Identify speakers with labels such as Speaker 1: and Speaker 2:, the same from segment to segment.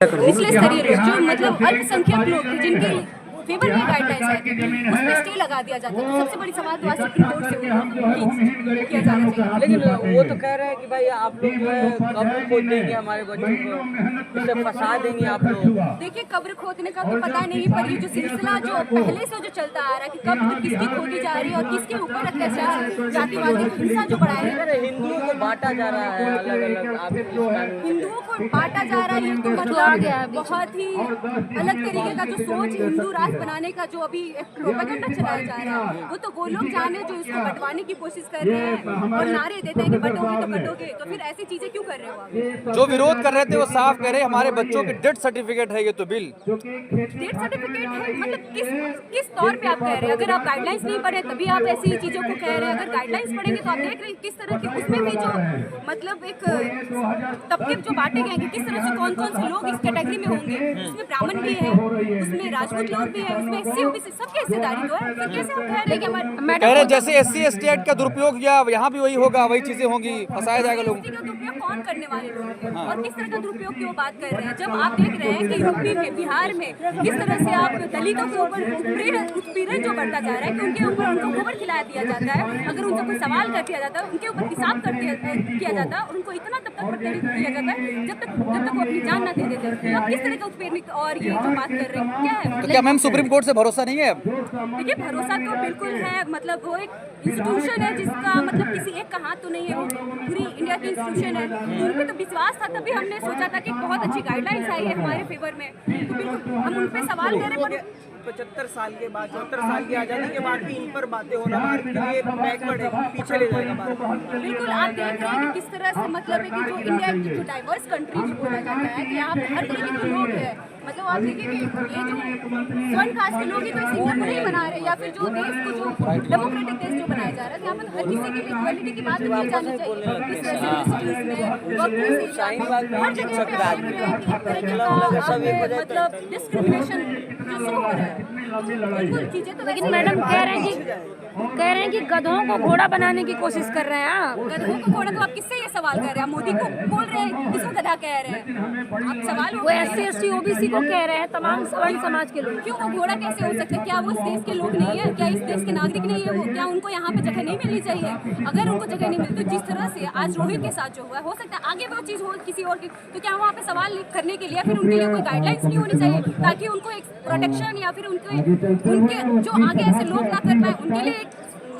Speaker 1: निचले स्तरीय लोग जो मतलब अल्पसंख्यक लोग थे जिनके फेवर में गाइडलाइंस आए थे उस पर स्टे लगा दिया जाता है। तो सबसे बड़ी सवाल तो आज सुप्रीम कोर्ट से किया जाना चाहिए।
Speaker 2: लेकिन वो तो कह रहे हैं कि भाई आप लोग जो है कब्र खोद देंगे हमारे बच्चों को, उसे फंसा देंगे आप लोग।
Speaker 1: देखिए कब्र खोदने का तो पता नहीं, पर ये जो सिलसिला जो पहले से जो चलता आ रहा है कि कब्र किसकी खोदी जा रही है और किसके ऊपर अत्याचार जातिवादी हिंसा जो बढ़ा है।
Speaker 2: हिंदुओं को बांटा जा रहा है अलग अलग,
Speaker 1: हिंदुओं को बांटा जा रहा है, ये तो मतलब बहुत ही अलग तरीके का जो सोच हिंदू राष्ट्र बनाने का जो अभी एक प्रोपेगेंडा चलाया जा रहा है। वो तो वो लोग जाने जो इसको बंटवाने की कोशिश कर रहे हैं और नारे देते हैं कि बंटोगे तो बंटोगे, तो फिर ऐसी चीजें क्यों कर रहे हो आप?
Speaker 3: जो विरोध कर रहे थे वो साफ कह रहे हमारे बच्चों की डेथ सर्टिफिकेट है ये तो बिल।
Speaker 1: डेथ सर्टिफिकेट है मतलब किस तौर पे आप कह रहे हैं? अगर आप गाइडलाइंस नहीं पढ़े तभी आप ऐसी चीजों को कह रहे हैं, अगर गाइडलाइंस पढ़ेंगे तो आप देख रहे हैं किस तरह की उसमें भी जो मतलब एक तबके जो बांटे गए हैं किस तरह से कौन कौन से लोग इस कैटेगरी में होंगे। उसमें ब्राह्मण भी है, उसमें राजपूत लोग भी है, उसमें एससी ओबीसी सबकी हिस्सेदारी तो है। फिर कैसे हम कह रहे हैं कि हमारे
Speaker 3: कह रहे जैसे SC ST एक्ट का दुरुपयोग किया यहाँ भी वही होगा, वही चीजें होंगी, फंसाया जाएगा लोग।
Speaker 1: का दुरुपयोग कौन करने वाले लोग हैं और किस तरह का दुरुपयोग की वो बात कर रहे हैं? जब आप देख रहे हैं कि यूपी में बिहार में किस तरह से आप दलितों के ऊपर उत्पीड़न जो बढ़ता जा रहा है कि उनके ऊपर उनको गोबर खिलाया दिया जाता है, अगर उनसे कोई सवाल कर दिया जाता है उनके ऊपर हिसाब किया जाता है और उनको इतना तब तक प्रताड़ित किया जाता है जब तक वो अपनी जान न दे देते। तो आप किस तरह का उत्पीड़न और ये जो बात कर रहे हैं क्या है?
Speaker 3: तो क्या मैम सुप्रीम कोर्ट से भरोसा नहीं है?
Speaker 1: देखिए भरोसा तो बिल्कुल है, मतलब वो एक इंस्टीट्यूशन है जिसका मतलब किसी एक का हाथ तो नहीं है, वो पूरी इंडिया की इंस्टीट्यूशन है। तो उन पे तो विश्वास था, तभी हमने सोचा था कि बहुत अच्छी गाइडलाइंस आई है हमारे फेवर में, तो बिल्कुल हम उन पे सवाल करें। पर
Speaker 2: 75 साल के बाद 74 साल की आज़ादी के बाद भी इन पर बातें होना भारत के लिए बैकवर्ड है, पीछे ले जाएगा भारत।
Speaker 1: बिल्कुल आप देख रहे हैं कि किस तरह से मतलब है कि जो इंडिया की जो डाइवर्स कंट्री जो बोला जाता है कि यहाँ पे हर तरीके के लोग हैं, मतलब आप देखिए कि ये जो स्वर्ण कास्ट के लोग हैं तो इस इंडिया को नहीं बना रहे, या फिर जो देश को जो डेमोक्रेटिक देश जो बनाया जा रहा है यहाँ पर हर किसी के लिए इक्वालिटी की बात की जानी चाहिए। इस तरह से हर जगह पे आप देख रहे हैं कि एक तरह का मतलब डिस्क्रिमिनेशन जो शो हो रहा है। बिल्कुल चीजें तो
Speaker 4: लेकिन मैडम कह रहे हैं कि गधों को घोड़ा बनाने की कोशिश कर रहे हैं आप।
Speaker 1: गधों को घोड़ा, तो आप किससे ये सवाल कर रहे हैं? आप मोदी को बोल रहे हैं, किसको गधा कह रहे हैं? आप सवाल
Speaker 4: वो SC ST OBC को कह रहे हैं, तमाम सवर्ण समाज के लोग।
Speaker 1: क्यों वो घोड़ा कैसे हो सकते हैं? क्या वो इस देश के लोग नहीं है? क्या इस देश के नागरिक नहीं है? वो क्या उनको यहाँ पे जगह नहीं मिलनी चाहिए? अगर उनको जगह नहीं मिलती तो जिस तरह से आज रोहित के साथ जो हुआ हो सकता है आगे वो चीज़ हो किसी और की, तो क्या वहाँ पे सवाल करने के लिए फिर उनके लिए कोई गाइडलाइंस नहीं होनी चाहिए ताकि उनको एक प्रोटेक्शन या फिर उनके जो आगे ऐसे लोग ना कर पाए उनके लिए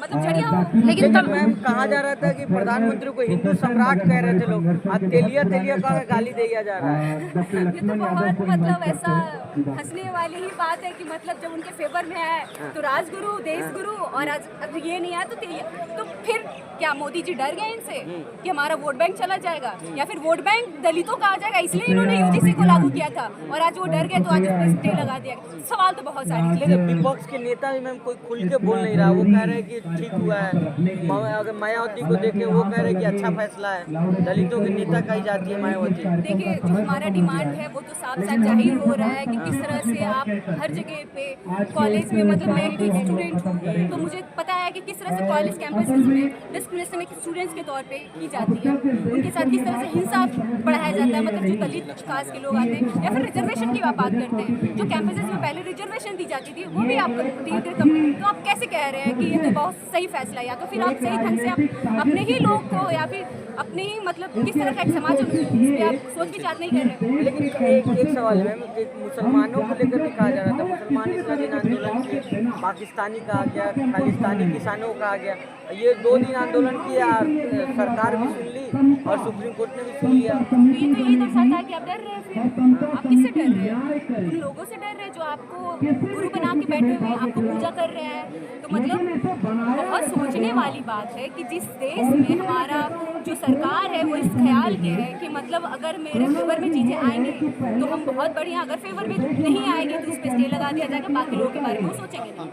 Speaker 1: मतलब जरिया हो?
Speaker 2: लेकिन तब मैम कहा जा रहा था कि प्रधानमंत्री को हिंदू सम्राट कह रहे थे लोग, आज तेलिया का गाली दिया जा रहा है।
Speaker 1: ये तो बहुत मतलब ऐसा हंसने वाली ही बात है कि मतलब जब उनके फेवर में है तो राजगुरु देशगुरु और आज ये नहीं आया तो फिर क्या मोदी जी डर गए इनसे कि हमारा वोट बैंक चला जाएगा या फिर वोट बैंक दलितों का आ जाएगा, इसलिए इन्होंने UGC को लागू किया था और आज वो डर गए तो आज उस पर स्टे लगा दिया। सवाल तो बहुत सारे।
Speaker 2: लेकिन विपक्ष के नेता भी मैम कोई खुल के बोल नहीं रहा, वो कह रहे हैं कि ठीक हुआ है। अगर मायावती को देखे वो कह रहे हैं कि अच्छा फैसला है, दलितों के नेता कही जाती है मायावती।
Speaker 1: देखिए जो हमारा डिमांड है वो तो साफ साफ जाहिर हो रहा है कि किस तरह से आप हर जगह पे कॉलेज में, मतलब मैं एक स्टूडेंट हूँ तो मुझे पता है कि किस तरह से कॉलेज कैंपस में डिस्क्रिमिनेशन स्टूडेंट्स के तौर पे की जाती है, उनके साथ किस तरह से हिंसा बढ़ाया जाता है, मतलब जो दलित कास्ट के लोग आते हैं या फिर रिजर्वेशन की आप बात करते हैं, जो कैंपसेस में पहले रिजर्वेशन दी जाती थी वो भी आप धीरे धीरे कम। तो आप कैसे कह रहे हैं कि ये तो बहुत सही फैसला है? या तो फिर आप सही ढंग से आप अपने ही लोग को या फिर अपने ही मतलब किस तरह का एक समाज है आप सोच विचार नहीं कर रहे हैं?
Speaker 2: लेकिन एक सवाल है मैम, एक मुसलमानों को लेकर भी कहा जा रहा था, मुसलमान इतना दिन आंदोलन किए, पाकिस्तानी कहा गया, खालिस्तानी किसानों कहा गया, ये 2 दिन आंदोलन किया, सरकार भी सुन ली और सुप्रीम कोर्ट ने भी सुन लिया।
Speaker 1: ये तो ये दर्शाता है कि आप डर रहे हैं। फिर आप किससे डर रहे हैं? उन लोगों से डर रहे हैं जो आपको गुरु बना के बैठे हुए हैं, आपको पूजा कर रहे हैं। तो मतलब बहुत सोचने वाली बात है कि जिस देश में हमारा जो सरकार है वो इस ख्याल के है कि मतलब अगर मेरे फेवर में चीज़ें आएंगी तो हम बहुत बढ़िया, अगर फेवर में नहीं आएंगे तो उस पर स्टे लगा दिया जाएगा, बाकी लोगों के बारे में वो सोचेंगे नहीं।